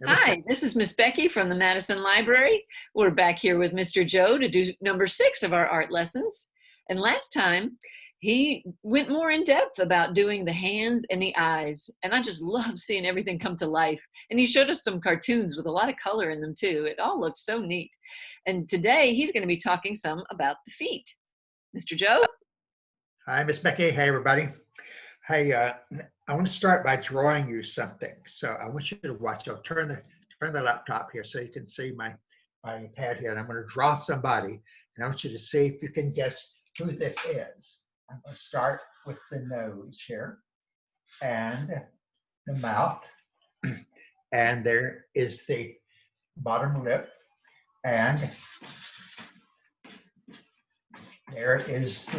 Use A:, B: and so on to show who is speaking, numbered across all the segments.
A: Hi, this is Miss Becky from the Madison Library. We're back here with Mr. Joe to do number 6 of our art lessons. And last time, he went more in depth about doing the hands and the eyes. And I just love seeing everything come to life. And he showed us some cartoons with a lot of color in them too. It all looked so neat. And today, he's going to be talking some about the feet. Mr. Joe?
B: Hi, Miss Becky. Hey, everybody. Hey, I want to start by drawing you something. So I want you to watch. I'll turn the laptop here so you can see my pad here. And I'm going to draw somebody. And I want you to see if you can guess who this is. I'm going to start with the nose here and the mouth. And there is the bottom lip. And there is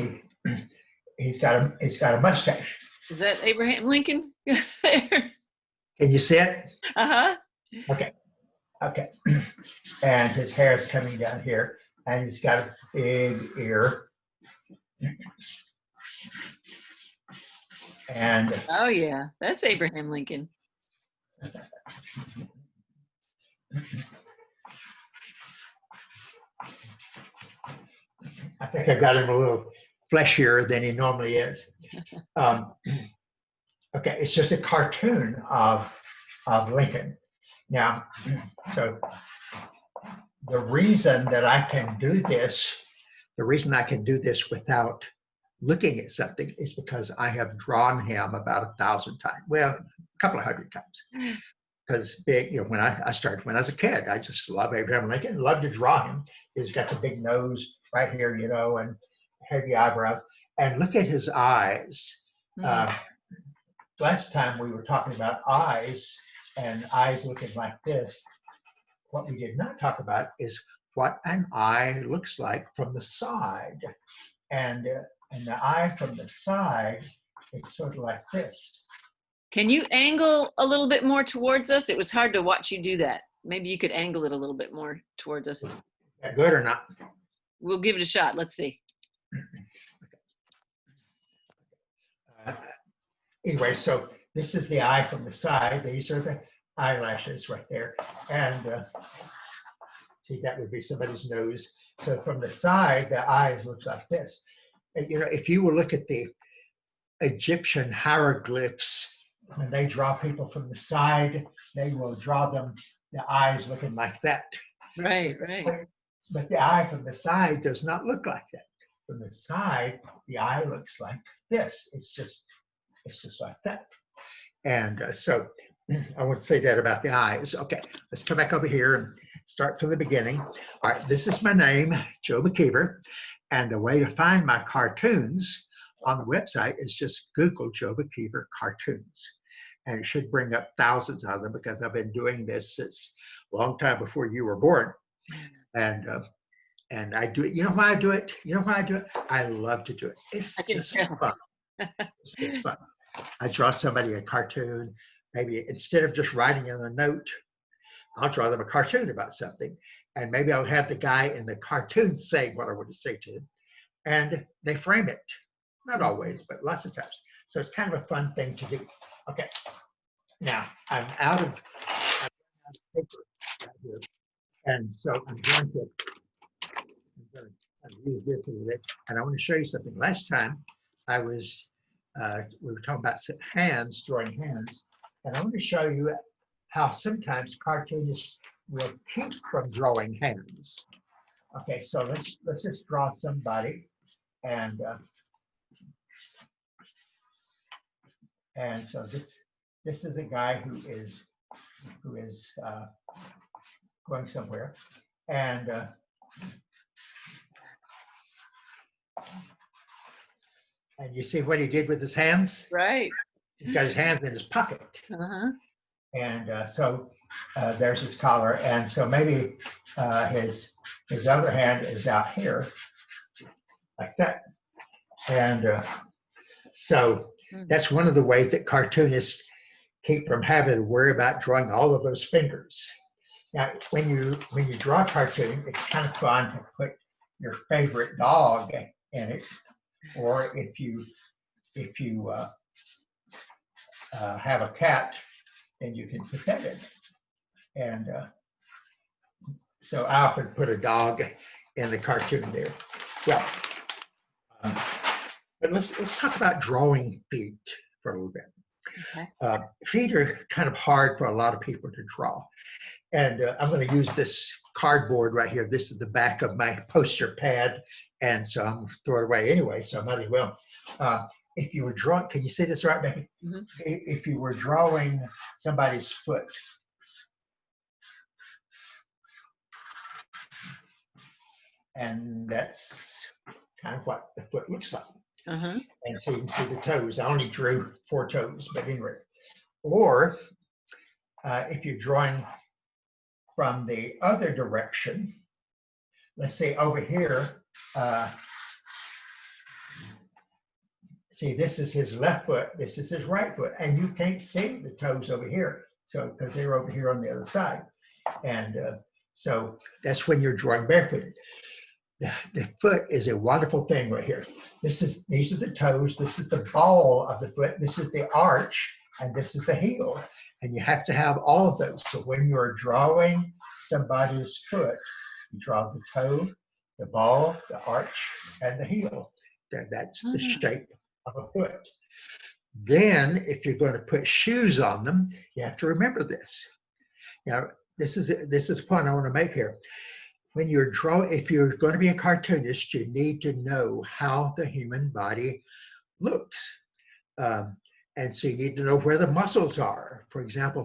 B: he's got a mustache.
A: Is that Abraham Lincoln?
B: Can you see it?
A: Uh-huh.
B: Okay. And his hair is coming down here, and he's got a big ear. And
A: oh yeah, that's Abraham Lincoln.
B: I think I got him a little fleshier than he normally is. Okay, it's just a cartoon of Lincoln. Now, so the reason I can do this without looking at something is because I have drawn him about 1,000 times. Well, a couple of hundred times. Because when I started when I was a kid, I just love Abraham Lincoln, loved to draw him. He's got the big nose right here, and heavy eyebrows. And look at his eyes. Last time we were talking about eyes and eyes looking like this. What we did not talk about is what an eye looks like from the side. And the eye from the side, it's sort of like this.
A: Can you angle a little bit more towards us? It was hard to watch you do that. Maybe you could angle it a little bit more towards us.
B: Is that good or not?
A: We'll give it a shot. Let's see.
B: Anyway, so this is the eye from the side. These are the eyelashes right there. And see, that would be somebody's nose. So from the side, the eyes look like this. And, if you will look at the Egyptian hieroglyphs, when they draw people from the side, they will draw them, the eyes looking like that.
A: Right.
B: But the eye from the side does not look like that. From the side, the eye looks like this. It's just like that. And so I want to say that about the eyes. Okay, let's come back over here and start from the beginning. All right, this is my name, Joe McKeever. And the way to find my cartoons on the website is just Google Joe McKeever cartoons. And it should bring up thousands of them because I've been doing this since a long time before you were born. And I do it. You know why I do it? I love to do it. It's just fun. It's just fun. I draw somebody a cartoon. Maybe instead of just writing in a note, I'll draw them a cartoon about something. And maybe I'll have the guy in the cartoon say what I want to say to him. And they frame it. Not always, but lots of times. So it's kind of a fun thing to do. Okay. Now, I'm out of paper right here. And so I'm going to use this a little bit. And I want to show you something. Last time we were talking about hands, drawing hands. And I want to show you how sometimes cartoonists will keep from drawing hands. Okay, so let's just draw somebody. And so this is a guy who is going somewhere, and you see what he did with his hands?
A: Right.
B: He's got his hands in his pocket. And so there's his collar, and so maybe his other hand is out here, like that. And so that's one of the ways that cartoonists keep from having to worry about drawing all of those fingers. Now, when you draw a cartoon, it's kind of fun to put your favorite dog in it, or if you have a cat, then you can put that in. And so I often put a dog in the cartoon there. Well, um, but let's talk about drawing feet for a little bit.
A: Okay.
B: Feet are kind of hard for a lot of people to draw. And I'm going to use this cardboard right here. This is the back of my poster pad. And so I'm going to throw it away anyway, so I might as well. If you were drawing, can you see this right, Becky?
A: Mm-hmm.
B: If you were drawing somebody's foot, and that's kind of what the foot looks like.
A: Uh-huh.
B: And so you can see the toes. I only drew 4 toes, but anyway. Or if you're drawing from the other direction, let's say over here, see, this is his left foot, this is his right foot, and you can't see the toes over here, so because they're over here on the other side. And so that's when you're drawing barefooted. The foot is a wonderful thing right here. These are the toes, this is the ball of the foot, this is the arch, and this is the heel. And you have to have all of those. So when you're drawing somebody's foot, you draw the toe, the ball, the arch, and the heel. That's the shape of a foot. Then, if you're going to put shoes on them, you have to remember this. Now, this is a point I want to make here. When you're if you're going to be a cartoonist, you need to know how the human body looks. And so you need to know where the muscles are. For example,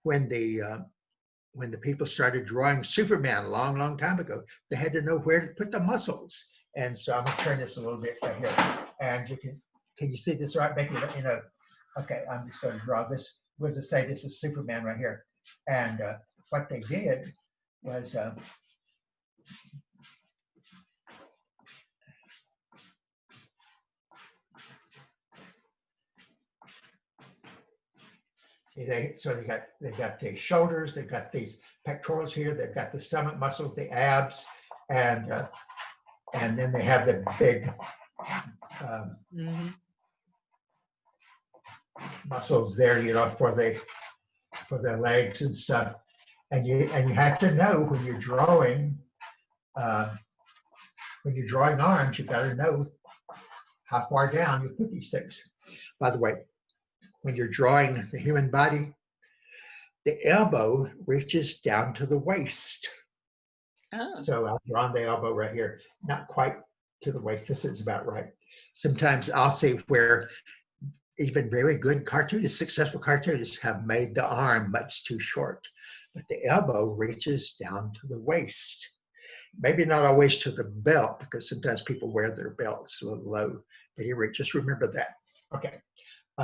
B: when the people started drawing Superman a long, long time ago, they had to know where to put the muscles. And so I'm gonna turn this a little bit right here. And can you see this right, Becky? Let me know. Okay, I'm just gonna draw this. We'll just say this is Superman right here. And what they did was, they've got the shoulders, they've got these pectorals here, they've got the stomach muscles, the abs, and then they have the big muscles there, for their legs and stuff. And you have to know when you're drawing arms, you got to know how far down you put these things. By the way, when you're drawing the human body, the elbow reaches down to the waist. Oh. So I've drawn the elbow right here, not quite to the waist. This is about right. Sometimes I'll see where even very good cartoonists, successful cartoonists, have made the arm much too short, but the elbow reaches down to the waist. Maybe not always to the belt, because sometimes people wear their belts a little low, but anyway, just remember that. Okay,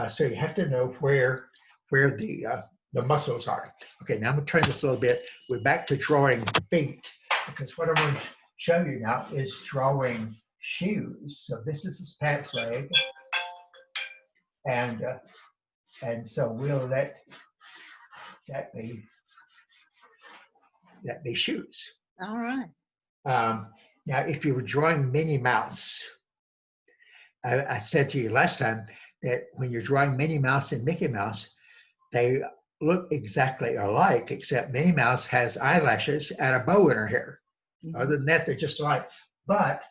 B: so you have to know where the muscles are. Okay, now I'm gonna turn this a little bit. We're back to drawing feet, because what I'm going to show you now is drawing shoes. So this is his pants leg, and so we'll let that be shoes.
A: All right.
B: Now, if you were drawing Minnie Mouse, I said to you last time that when you're drawing Minnie Mouse and Mickey Mouse, they look exactly alike, except Minnie Mouse has eyelashes and a bow in her hair. Mm-hmm. Other than that, they're just alike. But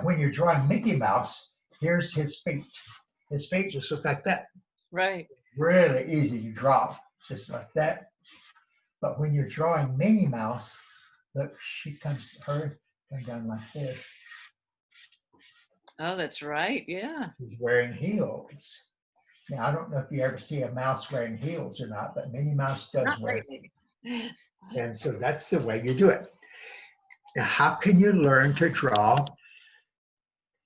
B: when you're drawing Mickey Mouse, here's his feet. His feet just look like that.
A: Right.
B: Really easy to draw, just like that. But when you're drawing Minnie Mouse, look, her comes down like this.
A: Oh, that's right. Yeah.
B: She's wearing heels. Now, I don't know if you ever see a mouse wearing heels or not, but Minnie Mouse does wear heels. And so that's the way you do it. Now, how can you learn to draw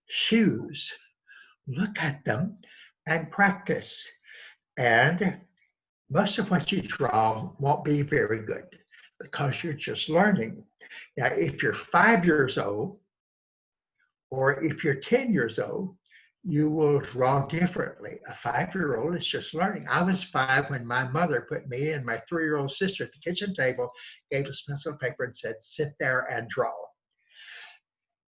B: shoes? Look at them and practice. And most of what you draw won't be very good because you're just learning. Now, if you're 5 years old, or if you're 10 years old, you will draw differently. A 5-year-old is just learning. I was 5 when my mother put me and my 3-year-old sister at the kitchen table, gave us pencil and paper and said, sit there and draw.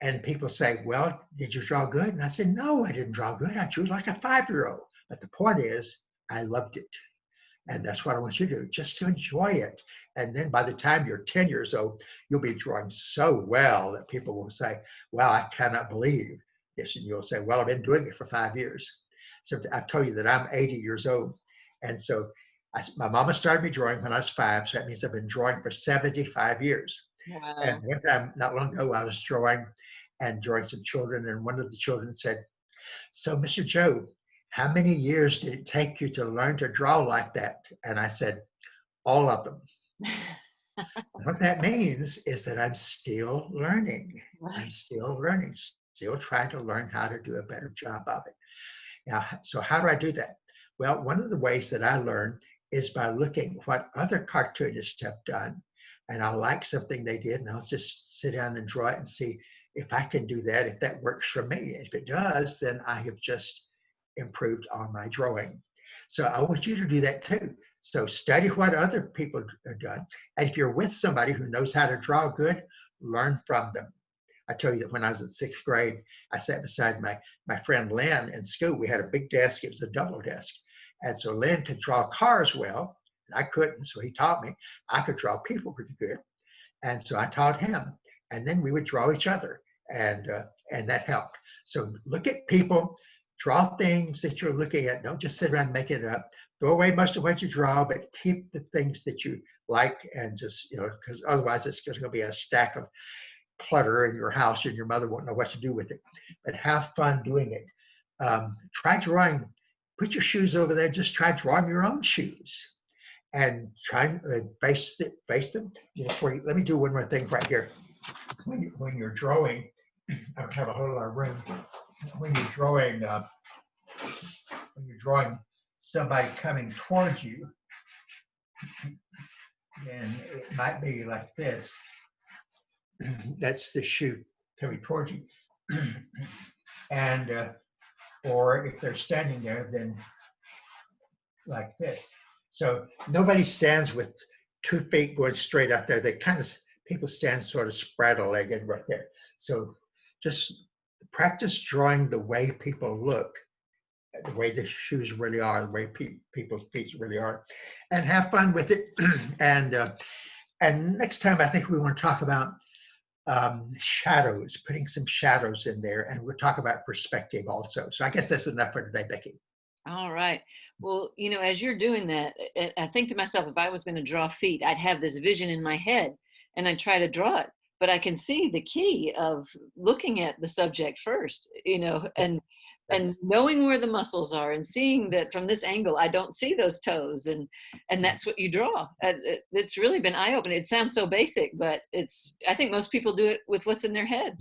B: And people say, well, did you draw good? And I said, no, I didn't draw good. I drew like a 5-year-old. But the point is, I loved it. And that's what I want you to do, just to enjoy it. And then by the time you're 10 years old, you'll be drawing so well that people will say, wow, I cannot believe this. And you'll say, well, I've been doing it for 5 years. So I've told you that I'm 80 years old. And so my mama started me drawing when I was 5. So that means I've been drawing for 75 years. And
A: Wow.
B: one time, not long ago, I was drawing some children. And one of the children said, so Mr. Joe, how many years did it take you to learn to draw like that? And I said, all of them. What that means is that I'm still learning. I'm
A: Right.
B: still learning, still trying to learn how to do a better job of it. Now, so how do I do that? Well, one of the ways that I learn is by looking what other cartoonists have done. And I'll like something they did, and I'll just sit down and draw it and see if I can do that, if that works for me. If it does, then I have just improved on my drawing. So I want you to do that too. So study what other people have done. And if you're with somebody who knows how to draw good, learn from them. I tell you that when I was in 6th grade, I sat beside my friend Lynn in school. We had a big desk. It was a double desk. And so Lynn could draw cars well, and I couldn't. So he taught me. I could draw people pretty good. And so I taught him. And then we would draw each other. And that helped. So look at people, draw things that you're looking at. Don't just sit around and make it up. Throw away most of what you draw, but keep the things that you like, and just, because otherwise it's going to be a stack of clutter in your house and your mother won't know what to do with it. But have fun doing it. Try drawing, put your shoes over there, just try drawing your own shoes and try and base them. Let me do one more thing right here. When you're drawing, I don't have a whole lot of room. When you're drawing somebody coming towards you, then it might be like this. That's the shoe coming towards you. And or if they're standing there, then like this. So nobody stands with 2 feet going straight up there. People stand sort of spraddle-legged right there. So just practice drawing the way people look, the way the shoes really are, the way people's feet really are, and have fun with it. And next time, I think we want to talk about shadows, putting some shadows in there, and we'll talk about perspective also. So I guess that's enough for today, Becky.
A: All right. Well, as you're doing that, I think to myself, if I was going to draw feet, I'd have this vision in my head and I'd try to draw it. But I can see the key of looking at the subject first, and
B: That's
A: knowing where the muscles are and seeing that from this angle, I don't see those toes. And that's what you draw. It's really been eye-opening. It sounds so basic, but I think most people do it with what's in their head,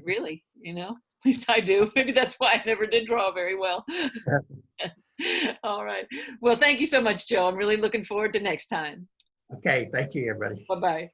A: really, At least I do. Maybe that's why I never did draw very well. All right. Well, thank you so much, Joe. I'm really looking forward to next time.
B: okay. Thank you, everybody.
A: Bye-bye.